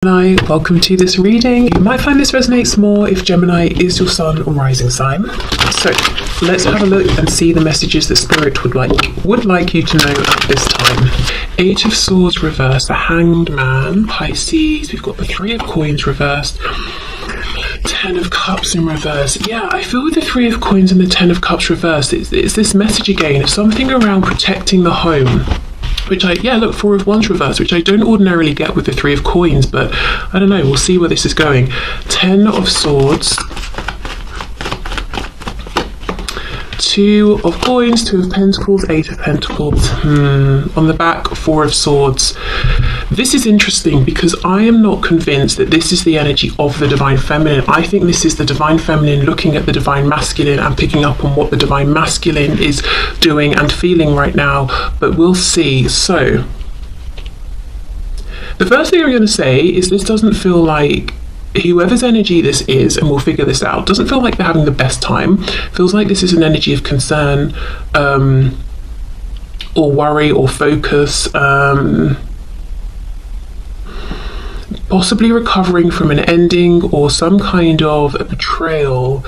Gemini, welcome to this reading. You might find this resonates more if Gemini is your sun or rising sign. So let's have a look and see the messages that Spirit would like you to know at this time. 8 of Swords reversed, the Hanged Man, Pisces. We've got the 3 of Coins reversed, 10 of Cups in reverse. Yeah, I feel with the 3 of Coins and the 10 of Cups reversed, it's this message again of something around protecting the home. Which look, 4 of Wands reverse, which I don't ordinarily get with the 3 of Coins, but I don't know, we'll see where this is going. 10 of Swords, 2 of Coins, 2 of Pentacles, 8 of Pentacles. On the back, 4 of Swords. This is interesting because I am not convinced that this is the energy of the Divine Feminine. I think this is the Divine Feminine looking at the Divine Masculine and picking up on what the Divine Masculine is doing and feeling right now, but we'll see. So, the first thing I'm going to say is this doesn't feel like whoever's energy this is, and we'll figure this out, doesn't feel like they're having the best time. Feels like this is an energy of concern, or worry, or focus, possibly recovering from an ending or some kind of a betrayal.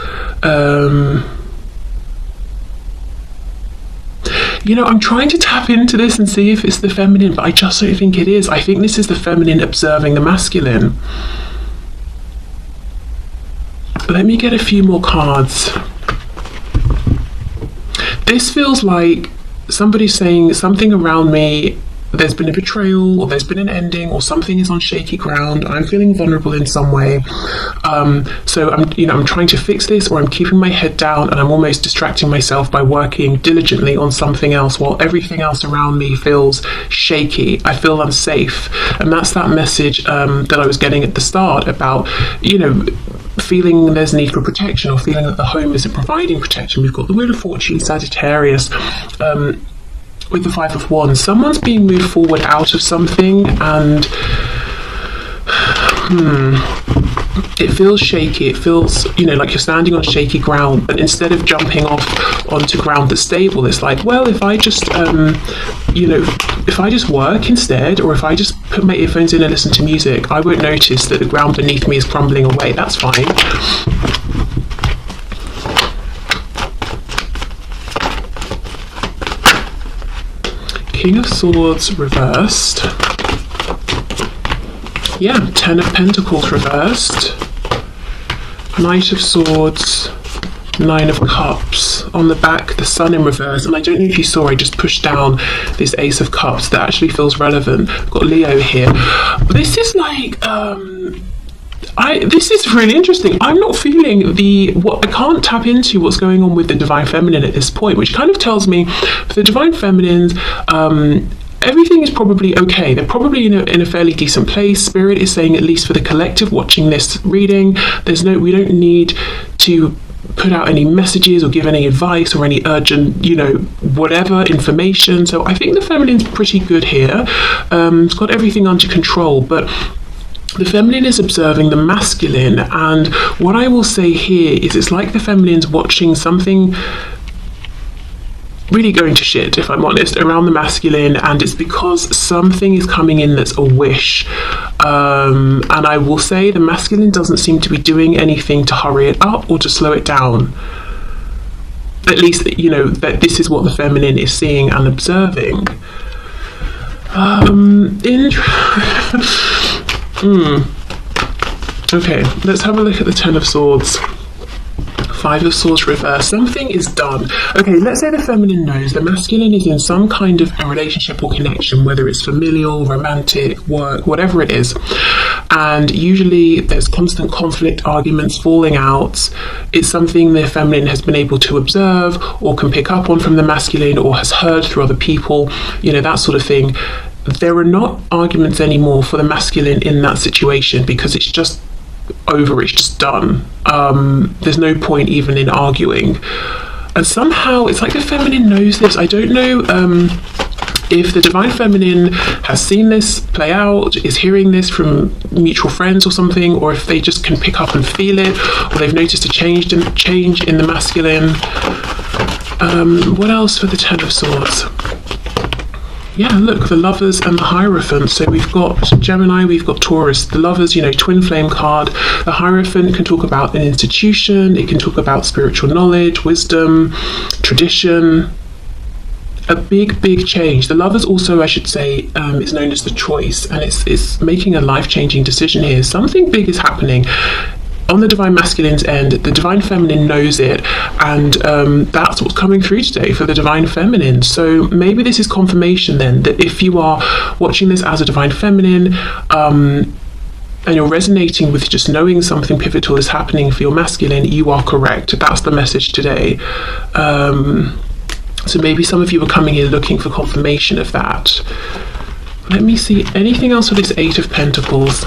I'm trying to tap into this and see if it's the feminine, but I just don't think it is. I think this is the feminine observing the masculine. Let me get a few more cards. This feels like somebody's saying something around me. There's been a betrayal, or there's been an ending, or something is on shaky ground. I'm feeling vulnerable in some way. So I'm trying to fix this, or I'm keeping my head down, and I'm almost distracting myself by working diligently on something else while everything else around me feels shaky. I feel unsafe, and that's that message that I was getting at the start about, feeling there's a need for protection, or feeling that the home isn't providing protection. We've got the Wheel of Fortune, Sagittarius. With the 5 of Wands, someone's being moved forward out of something, and it feels shaky. It feels, like you're standing on shaky ground, but instead of jumping off onto ground that's stable, it's like, well, if I just, if I just work instead, or if I just put my earphones in and listen to music, I won't notice that the ground beneath me is crumbling away. That's fine. King of Swords reversed. Yeah, 10 of Pentacles reversed. Knight of Swords, 9 of Cups. On the back, the Sun in reverse. And I don't know if you saw, I just pushed down this Ace of Cups. That actually feels relevant. I've got Leo here. This is like, this is really interesting. I'm not feeling I can't tap into what's going on with the Divine Feminine at this point, which kind of tells me for the Divine Feminines, everything is probably okay. They're probably in a fairly decent place. Spirit is saying, at least for the collective watching this reading, we don't need to put out any messages or give any advice or any urgent, whatever information. So I think the feminine's pretty good here. It's got everything under control, but the feminine is observing the masculine, and what I will say here is it's like the feminine's watching something really going to shit, if I'm honest, around the masculine, and it's because something is coming in that's a wish. And I will say the masculine doesn't seem to be doing anything to hurry it up or to slow it down. At least, that this is what the feminine is seeing and observing. Okay, let's have a look at the 10 of Swords. 5 of Swords reversed. Something is done. Okay, let's say the feminine knows the masculine is in some kind of a relationship or connection, whether it's familial, romantic, work, whatever it is. And usually there's constant conflict, arguments, falling out. It's something the feminine has been able to observe or can pick up on from the masculine, or has heard through other people, that sort of thing. There are not arguments anymore for the masculine in that situation, because it's just over, it's just done. There's no point even in arguing. And somehow it's like the feminine knows this. I don't know if the Divine Feminine has seen this play out, is hearing this from mutual friends or something, or if they just can pick up and feel it, or they've noticed a change in the masculine. What else for the 10 of Swords? Yeah, look, the Lovers and the Hierophant. So we've got Gemini, we've got Taurus. The Lovers, twin flame card. The Hierophant can talk about an institution. It can talk about spiritual knowledge, wisdom, tradition. A big change. The Lovers also, I should say, is known as the choice, and it's making a life-changing decision here. Something big is happening. On the Divine Masculine's end, the Divine Feminine knows it, and that's what's coming through today for the Divine Feminine. So maybe this is confirmation then that if you are watching this as a Divine Feminine, and you're resonating with just knowing something pivotal is happening for your masculine, you are correct. That's the message today. So maybe some of you are coming here looking for confirmation of that. Let me see anything else for this Eight of Pentacles.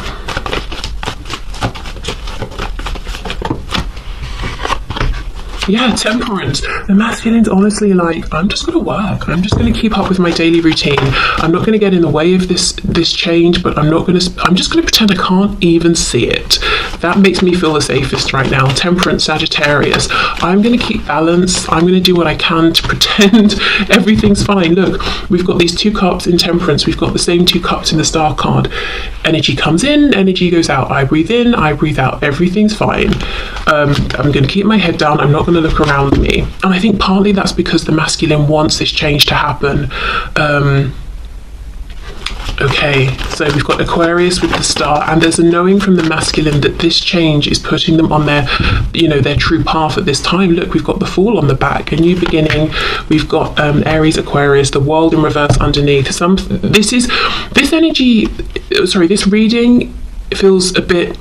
Yeah, Temperance. The masculine's honestly like, I'm just going to work. I'm just going to keep up with my daily routine. I'm not going to get in the way of this change, but I'm just going to pretend I can't even see it. That makes me feel the safest right now. Temperance, Sagittarius. I'm going to keep balance. I'm going to do what I can to pretend everything's fine. Look, we've got these 2 cups in Temperance. We've got the same 2 cups in the Star card. Energy comes in, energy goes out. I breathe in, I breathe out. Everything's fine. I'm going to keep my head down. I'm not going to look around me. And I think partly that's because the masculine wants this change to happen. Okay, so we've got Aquarius with the Star, and there's a knowing from the masculine that this change is putting them on their true path at this time. Look, we've got the Fool on the back, a new beginning. We've got Aries, Aquarius, the World in reverse underneath. This reading feels a bit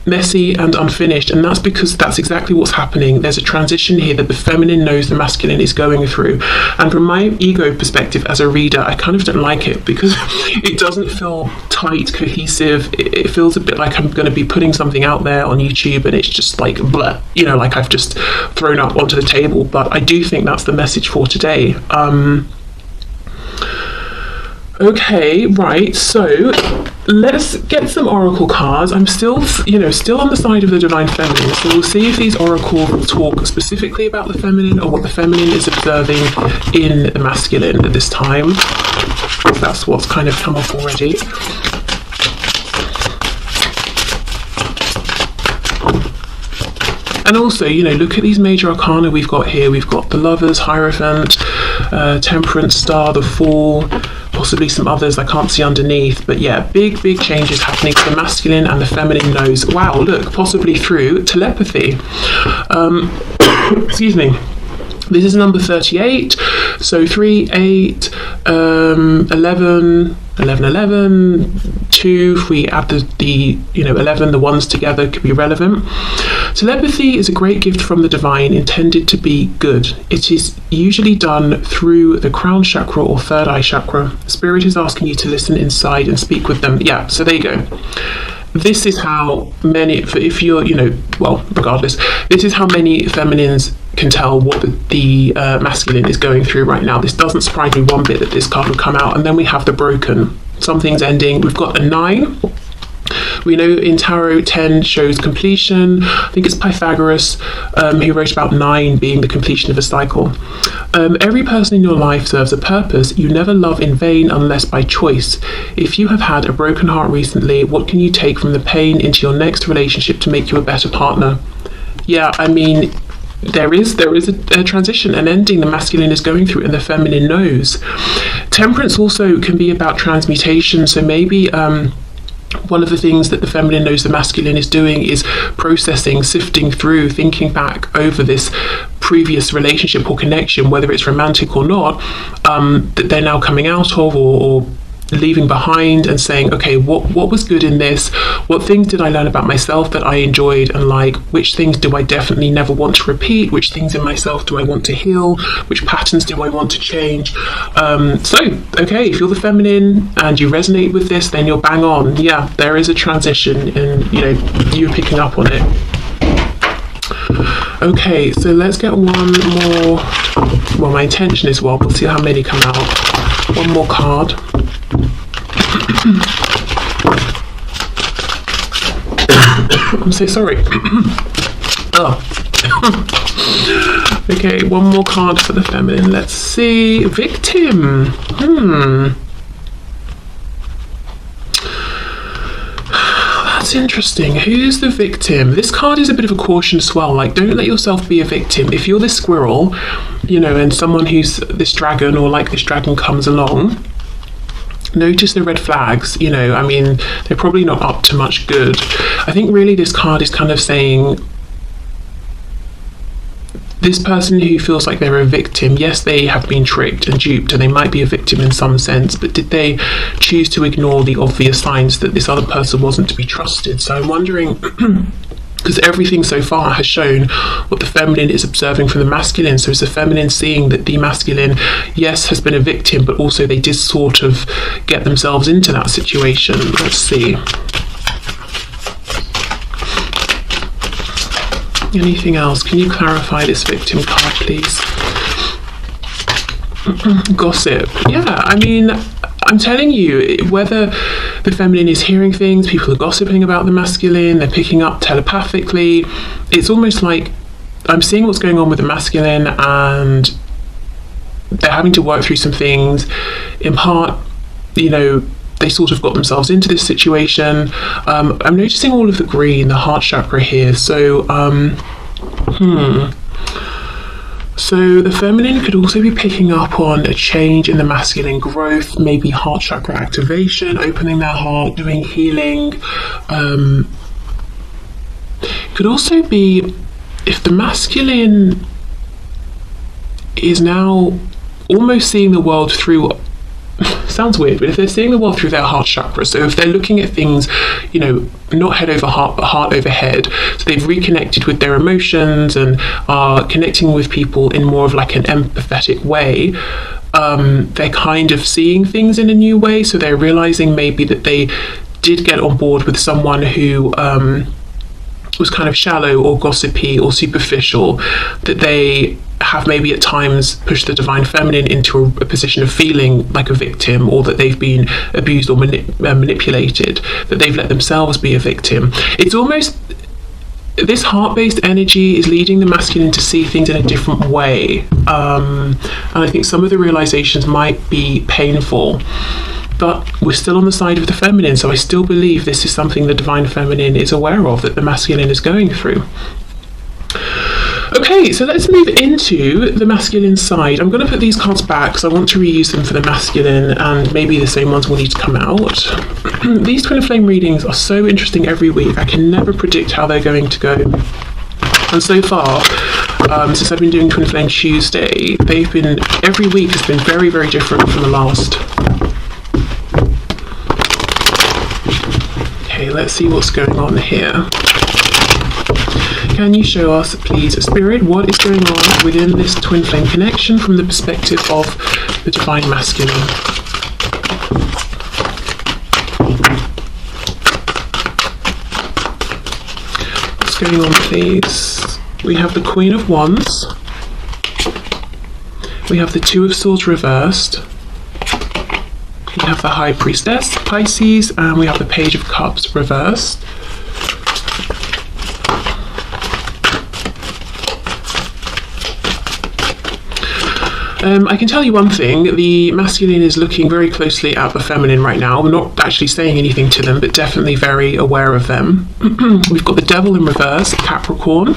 messy and unfinished, and that's because that's exactly what's happening. There's a transition here that the feminine knows the masculine is going through, and from my ego perspective as a reader, I kind of don't like it because it doesn't feel tight, cohesive. It feels a bit like I'm going to be putting something out there on YouTube and it's just like blah, like I've just thrown up onto the table. But I do think that's the message for today. Okay, right, so let's get some oracle cards. I'm still on the side of the Divine Feminine, so we'll see if these oracles talk specifically about the feminine or what the feminine is observing in the masculine at this time. That's what's kind of come up already. And also, look at these major arcana we've got here. We've got the Lovers, Hierophant, Temperance, Star, the Fool, possibly some others I can't see underneath. But yeah, big changes happening to the masculine and the feminine knows. Wow, look, possibly through telepathy. Excuse me. This is number 38. So 3, 8, 11, 2. If we add the 11, the ones together could be relevant. Telepathy is a great gift from the divine intended to be good. It is usually done through the crown chakra or third eye chakra. Spirit is asking you to listen inside and speak with them. Yeah, so there you go. This is how many, if you're, regardless, this is how many feminines can tell what the masculine is going through right now. This doesn't surprise me one bit that this card will come out. And then we have the Broken. Something's ending. We've got a 9. We know in tarot 10 shows completion. I think it's Pythagoras who wrote about 9 being the completion of a cycle. Every person in your life serves a purpose. You never love in vain unless by choice. If you have had a broken heart recently, what can you take from the pain into your next relationship to make you a better partner? Yeah, I mean, there is a transition, an ending the masculine is going through and the feminine knows. Temperance also can be about transmutation, so maybe one of the things that the feminine knows the masculine is doing is processing, sifting through, thinking back over this previous relationship or connection, whether it's romantic or not, that they're now coming out of or leaving behind, and saying, okay, what was good in this? What things did I learn about myself that I enjoyed and like? Which things do I definitely never want to repeat? Which things in myself do I want to heal? Which patterns do I want to change? Okay, if you're the feminine and you resonate with this, then you're bang on. Yeah, there is a transition and you're picking up on it. Okay, so let's get one more. Well, my intention is one. We'll see how many come out. One more card. I'm so sorry. Okay, one more card for the feminine. Let's see. Victim. that's interesting. Who's the victim? This card is a bit of a caution as well. Like, don't let yourself be a victim. If you're this squirrel, you know, and someone who's this dragon or like this dragon comes along, notice the red flags. You know, I mean, they're probably not up to much good. I think really this card is kind of saying this person who feels like they're a victim, yes, they have been tricked and duped, and they might be a victim in some sense, but did they choose to ignore the obvious signs that this other person wasn't to be trusted? So I'm wondering, because everything so far has shown what the feminine is observing from the masculine. So is the feminine seeing that the masculine, yes, has been a victim, but also they did sort of get themselves into that situation? Let's see. Anything else? Can you clarify this victim card, please? Gossip. Yeah, I mean, I'm telling you, whether the feminine is hearing things, people are gossiping about the masculine, they're picking up telepathically. It's almost like I'm seeing what's going on with the masculine, and they're having to work through some things. In part, you know, they sort of got themselves into this situation. I'm noticing all of the green, the heart chakra here. So, So the feminine could also be picking up on a change in the masculine growth, maybe heart chakra activation, opening their heart, doing healing. Could also be if the masculine is now almost seeing the world through, sounds weird, but if they're seeing the world through their heart chakra, so if they're looking at things, you know, not head over heart, but heart over head, so they've reconnected with their emotions and are connecting with people in more of like an empathetic way, they're kind of seeing things in a new way. So they're realizing maybe that they did get on board with someone who was kind of shallow or gossipy or superficial, that they have maybe at times pushed the divine feminine into a position of feeling like a victim, or that they've been abused or manipulated, that they've let themselves be a victim. It's almost, this heart-based energy is leading the masculine to see things in a different way, and I think some of the realizations might be painful, but we're still on the side of the feminine, so I still believe this is something the divine feminine is aware of, that the masculine is going through. Okay, so let's move into the masculine side. I'm going to put these cards back because I want to reuse them for the masculine, and maybe the same ones will need to come out. These twin flame readings are so interesting every week. I can never predict how they're going to go. And so far, since I've been doing Twin Flame Tuesday, they've been, every week has been very, very different from the last. Okay, let's see what's going on here. Can you show us, please, Spirit, what is going on within this twin flame connection from the perspective of the divine masculine? What's going on, please? We have the Queen of Wands. We have the Two of Swords reversed. We have the High Priestess, Pisces, and we have the Page of Cups reversed. I can tell you one thing, the masculine is looking very closely at the feminine right now. We're not actually saying anything to them, but definitely very aware of them. We've got the Devil in reverse, Capricorn.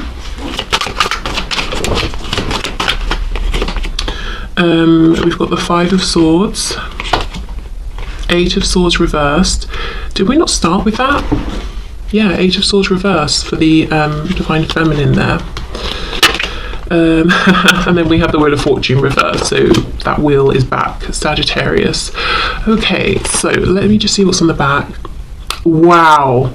We've got the Five of Swords, Eight of Swords reversed. Did we not start with that? Yeah, Eight of Swords reversed for the divine feminine there. And then we have the Wheel of Fortune reversed, so that wheel is back, Sagittarius. Okay, so let me just see what's on the back. Wow,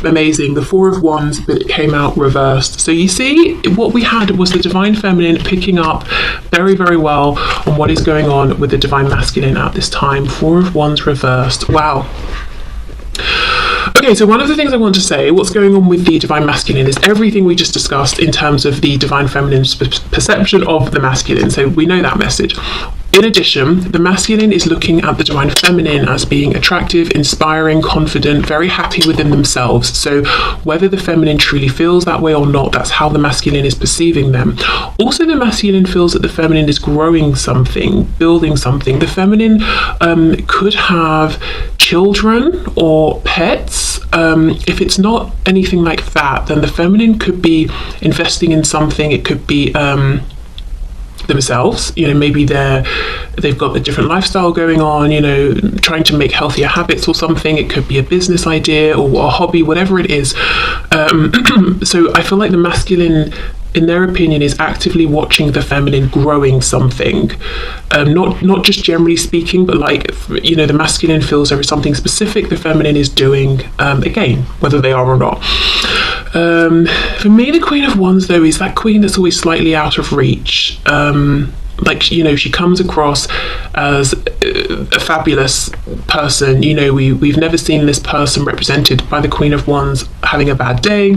amazing. The Four of Wands, but it came out reversed. So you see, what we had was the divine feminine picking up very, very well on what is going on with the divine masculine at this time. Four of Wands reversed. Wow. Okay, so one of the things I want to say, what's going on with the divine masculine, is everything we just discussed in terms of the divine feminine's perception of the masculine. So we know that message. In addition, the masculine is looking at the divine feminine as being attractive, inspiring, confident, very happy within themselves. So whether the feminine truly feels that way or not, that's how the masculine is perceiving them. Also, the masculine feels that the feminine is growing something, building something. The feminine could have children or pets. If it's not anything like that, then the feminine could be investing in something. It could be themselves, maybe they've got a different lifestyle going on, trying to make healthier habits or something. It could be a business idea or a hobby, whatever it is. So I feel like the masculine, in their opinion, is actively watching the feminine growing something. Not just generally speaking, but the masculine feels there is something specific the feminine is doing, again, whether they are or not. For me, the Queen of Wands, though, is that queen that's always slightly out of reach. She comes across as a fabulous person. We've never seen this person represented by the Queen of Wands having a bad day.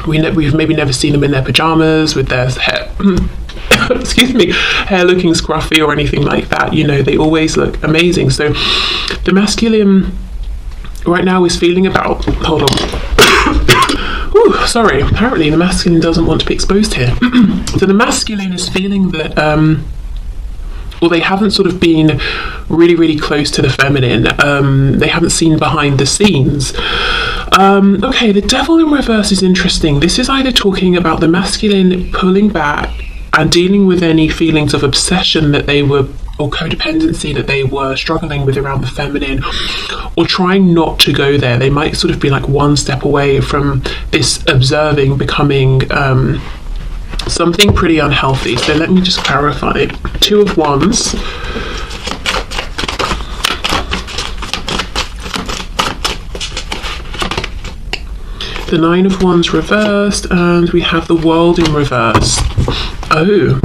We've maybe never seen them in their pajamas with their hair hair looking scruffy or anything like that. They always look amazing. So the masculine right now is feeling about, hold on. Sorry, apparently the masculine doesn't want to be exposed here. So the masculine is feeling that they haven't sort of been really, really close to the feminine. They haven't seen behind the scenes. Okay, the devil in reverse is interesting. This is either talking about the masculine pulling back and dealing with any feelings of obsession that they were, or codependency that they were struggling with around the feminine, or trying not to go there. They might sort of be like one step away from this observing becoming something pretty unhealthy. So let me just clarify. Two of Wands. The Nine of Wands reversed, and we have the World in reverse. Oh.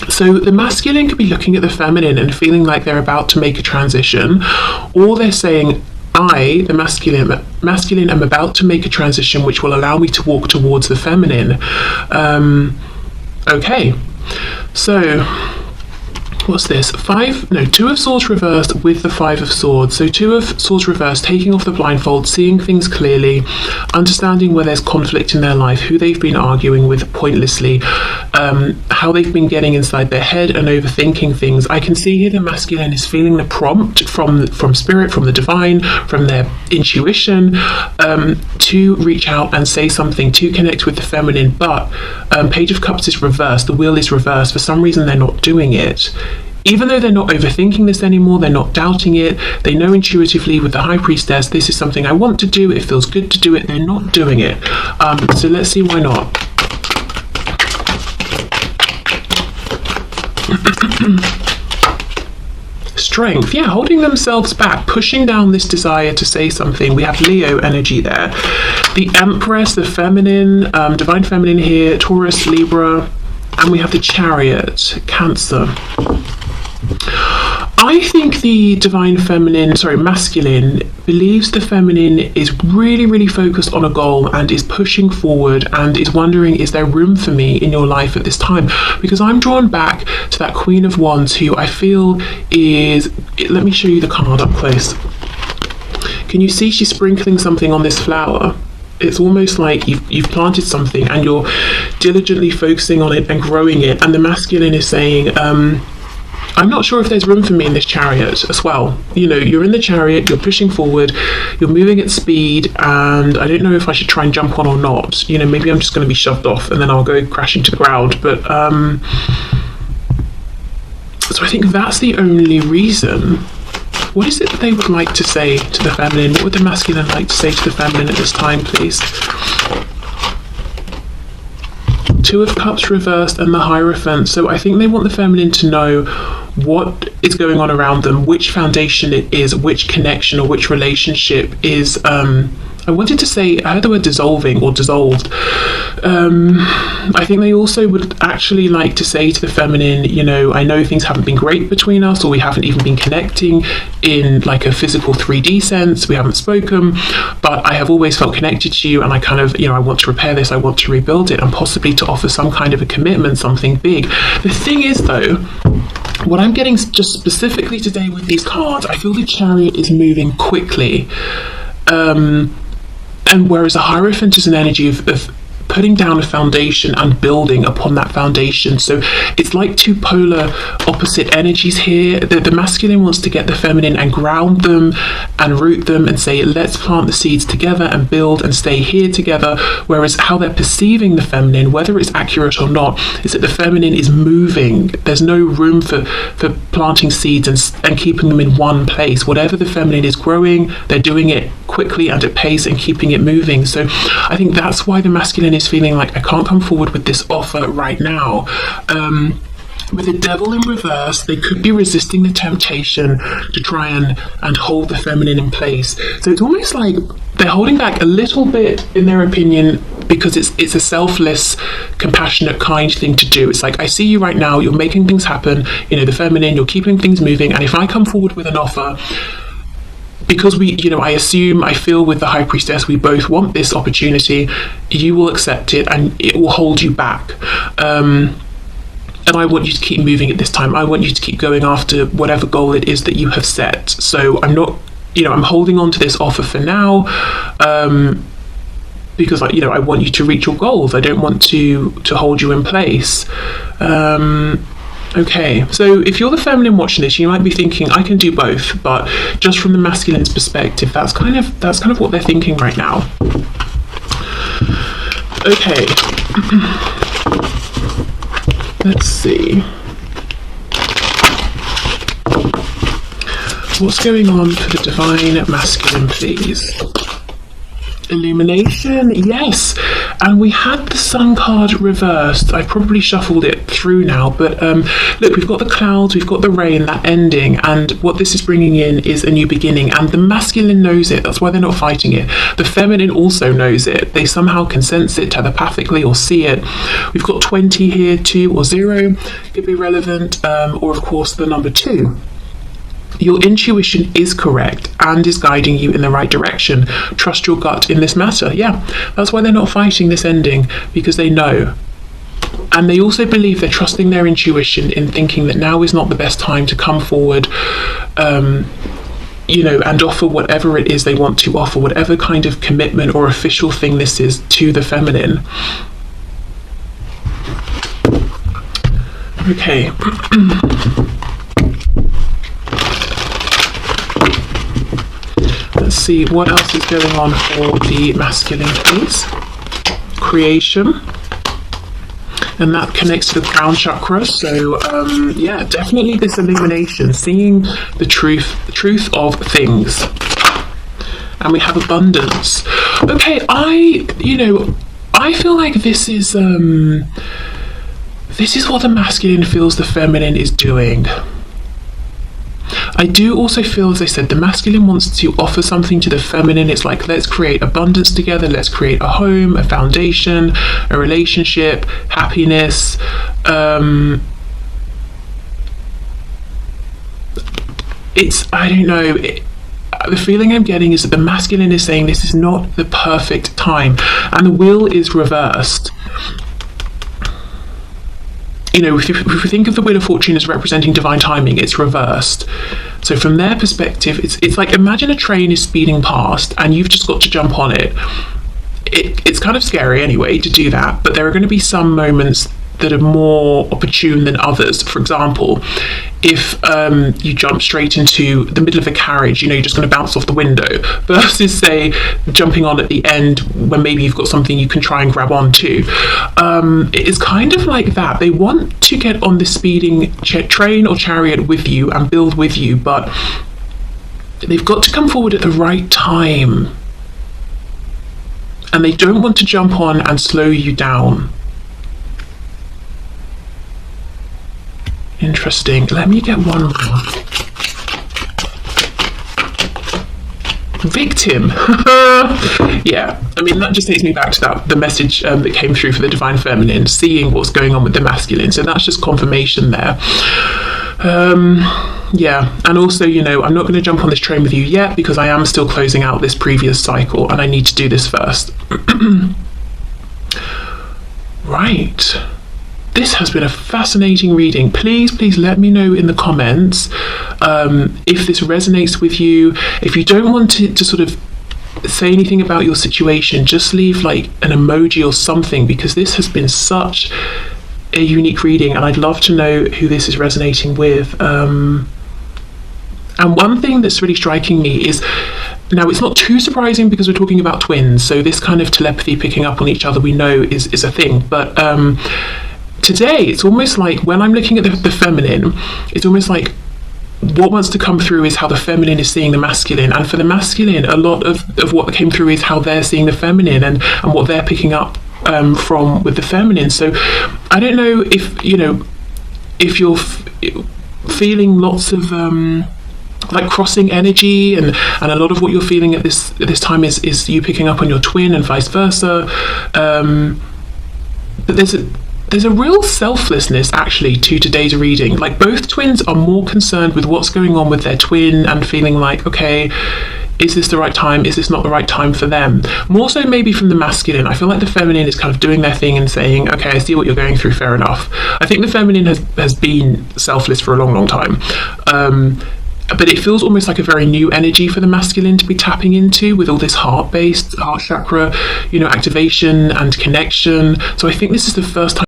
So the masculine could be looking at the feminine and feeling like they're about to make a transition, or they're saying, I, the masculine, am about to make a transition which will allow me to walk towards the feminine. Okay, so what's this? Two of Swords reversed with the Five of Swords. So Two of Swords reversed, taking off the blindfold, seeing things clearly, understanding where there's conflict in their life, who they've been arguing with pointlessly, how they've been getting inside their head and overthinking things. I can see here the masculine is feeling the prompt from spirit, from the divine, from their intuition, to reach out and say something, to connect with the feminine. But Page of Cups is reversed, the wheel is reversed. For some reason they're not doing it. Even though they're not overthinking this anymore, they're not doubting it, they know intuitively with the High Priestess, this is something I want to do, it feels good to do it, they're not doing it. So let's see why not. Strength, yeah, holding themselves back, pushing down this desire to say something. We have Leo energy there. The Empress, the feminine, divine feminine here, Taurus, Libra, and we have the Chariot, Cancer. I think the masculine believes the feminine is really, really focused on a goal and is pushing forward and is wondering, is there room for me in your life at this time? Because I'm drawn back to that Queen of Wands, who I feel is, let me show you the card up close. Can you see she's sprinkling something on this flower? It's almost like you've planted something and you're diligently focusing on it and growing it, and the masculine is saying, I'm not sure if there's room for me in this chariot as well. You're in the chariot, you're pushing forward, you're moving at speed, and I don't know if I should try and jump on or not. Maybe I'm just going to be shoved off and then I'll go crashing to the ground. But so I think that's the only reason. What is it that they would like to say to the feminine? What would the masculine like to say to the feminine at this time, please? Two of Cups reversed and the Hierophant. So I think they want the feminine to know what is going on around them, which foundation it is, which connection or which relationship is, I wanted to say, I heard the word dissolving or dissolved. I think they also would actually like to say to the feminine, I know things haven't been great between us, or we haven't even been connecting in like a physical 3D sense, we haven't spoken, but I have always felt connected to you, and I kind of, I want to repair this, I want to rebuild it, and possibly to offer some kind of a commitment, something big. The thing is though, What I'm getting just specifically today with these cards, I feel the Chariot is moving quickly. And whereas a Hierophant is an energy of putting down a foundation and building upon that foundation. So it's like two polar opposite energies here. The masculine wants to get the feminine and ground them and root them and say, let's plant the seeds together and build and stay here together. Whereas how they're perceiving the feminine, whether it's accurate or not, is that the feminine is moving. There's no room for planting seeds and keeping them in one place. Whatever the feminine is growing, they're doing it quickly and at pace and keeping it moving. So I think that's why the masculine is feeling like, I can't come forward with this offer right now. With the Devil in reverse, they could be resisting the temptation to try and hold the feminine in place. So it's almost like they're holding back a little bit, in their opinion, because it's a selfless, compassionate, kind thing to do. It's like, I see you right now, you're making things happen, the feminine, you're keeping things moving, and if I come forward with an offer, because I feel with the High Priestess, we both want this opportunity, you will accept it and it will hold you back. And I want you to keep moving at this time. I want you to keep going after whatever goal it is that you have set. So I'm not, I'm holding on to this offer for now, because I want you to reach your goals. I don't want to hold you in place. Okay, so if you're the feminine watching this, you might be thinking, I can do both, but just from the masculine's perspective, that's kind of what they're thinking right now. Okay. Let's see. What's going on for the divine masculine, please? Illumination, yes. And we had the Sun card reversed. I probably shuffled it through now, but look, we've got the clouds, we've got the rain, that ending, and what this is bringing in is a new beginning, and the masculine knows it. That's why they're not fighting it. The feminine also knows it. They somehow can sense it telepathically or see it. We've got 20 here, 2 or 0 could be relevant, or of course the number 2. Your intuition is correct and is guiding you in the right direction. Trust your gut in this matter. Yeah, that's why they're not fighting this ending, because they know. And they also believe they're trusting their intuition in thinking that now is not the best time to come forward, and offer whatever it is they want to offer, whatever kind of commitment or official thing this is to the feminine. Okay. Let's see what else is going on for the masculine, please. Creation. And that connects to the crown chakra. So, yeah, definitely this illumination, seeing the truth of things. And we have abundance. Okay, I feel like this is what the masculine feels the feminine is doing. I do also feel, as I said, the masculine wants to offer something to the feminine. It's like, let's create abundance together, let's create a home, a foundation, a relationship, happiness. I don't know, the feeling I'm getting is that the masculine is saying this is not the perfect time, and the wheel is reversed. If we think of the Wheel of Fortune as representing divine timing, it's reversed. So from their perspective, it's like, imagine a train is speeding past and you've just got to jump on it. It's kind of scary anyway to do that, but there are going to be some moments that are more opportune than others. For example, if you jump straight into the middle of a carriage, you're just going to bounce off the window, versus, say, jumping on at the end when maybe you've got something you can try and grab onto. It is kind of like that. They want to get on this speeding train or chariot with you and build with you, but they've got to come forward at the right time. And they don't want to jump on and slow you down. Interesting. Let me get one more. Victim. Yeah, I mean, that just takes me back to the message that came through for the divine feminine, seeing what's going on with the masculine. So that's just confirmation there. Yeah, and also, I'm not going to jump on this train with you yet, because I am still closing out this previous cycle and I need to do this first. Right. this has been a fascinating reading. Please let me know in the comments if this resonates with you. If you don't want to sort of say anything about your situation, just leave like an emoji or something, because this has been such a unique reading and I'd love to know who this is resonating with. And one thing that's really striking me is, now it's not too surprising because we're talking about twins, so this kind of telepathy, picking up on each other, we know is a thing, but today it's almost like when I'm looking at the feminine, it's almost like what wants to come through is how the feminine is seeing the masculine, and for the masculine, a lot of what came through is how they're seeing the feminine and what they're picking up from with the feminine. So I don't know if you're feeling lots of like crossing energy, and a lot of what you're feeling at this time is you picking up on your twin and vice versa, but there's a real selflessness actually to today's reading. Like, both twins are more concerned with what's going on with their twin and feeling like, okay, is this the right time? Is this not the right time for them? More so maybe from the masculine. I feel like the feminine is kind of doing their thing and saying, okay, I see what you're going through, fair enough. I think the feminine has been selfless for a long time. But it feels almost like a very new energy for the masculine to be tapping into, with all this heart chakra, activation and connection. So I think this is the first time